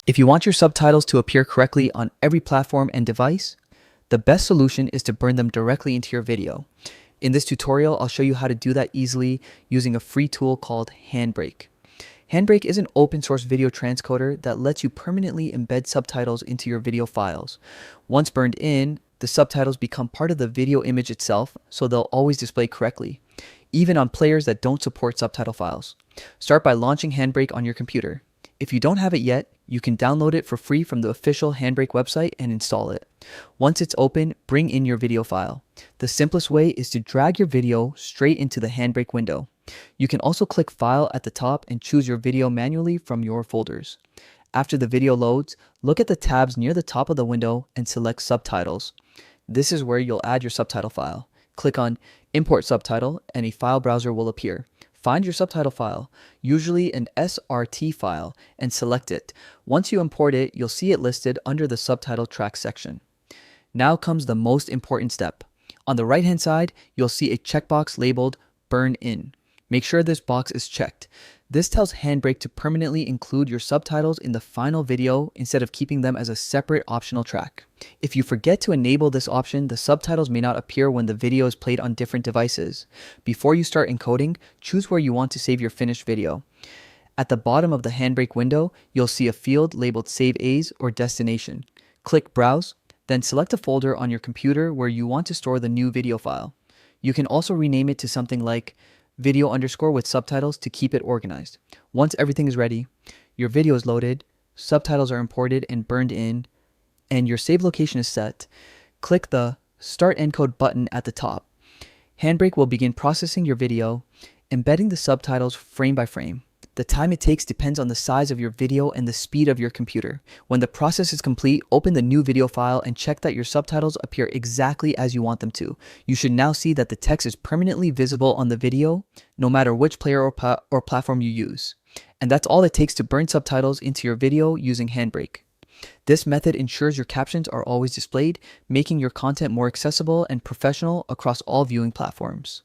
If you want your subtitles to appear correctly on every platform and device, the best solution is to burn them directly into your video. In this tutorial, I'll show you how to do that easily using a free tool called Handbrake. Handbrake is an open source video transcoder that lets you permanently embed subtitles into your video files. Once burned in, the subtitles become part of the video image itself, so they'll always display correctly, even on players that don't support subtitle files. Start by launching Handbrake on your computer. If you don't have it yet, you can download it for free from the official Handbrake website and install it. Once it's open, bring in your video file. The simplest way is to drag your video straight into the Handbrake window. You can also click File at the top and choose your video manually from your folders. After the video loads, look at the tabs near the top of the window and select Subtitles. This is where you'll add your subtitle file. Click on Import Subtitle and a file browser will appear. Find your subtitle file, usually an SRT file, and select it. Once you import it, you'll see it listed under the subtitle track section. Now comes the most important step. On the right-hand side, you'll see a checkbox labeled Burn In. Make sure this box is checked. This tells Handbrake to permanently include your subtitles in the final video instead of keeping them as a separate optional track. If you forget to enable this option, the subtitles may not appear when the video is played on different devices. Before you start encoding, choose where you want to save your finished video. At the bottom of the Handbrake window, you'll see a field labeled Save As or Destination. Click Browse, then select a folder on your computer where you want to store the new video file. You can also rename it to something like video_with subtitles to keep it organized. Once everything is ready, your video is loaded, subtitles are imported and burned in, and your save location is set, click the Start Encode button at the top. Handbrake will begin processing your video, embedding the subtitles frame by frame. The time it takes depends on the size of your video and the speed of your computer. When the process is complete, open the new video file and check that your subtitles appear exactly as you want them to. You should now see that the text is permanently visible on the video, no matter which player or platform you use. And that's all it takes to burn subtitles into your video using Handbrake. This method ensures your captions are always displayed, making your content more accessible and professional across all viewing platforms.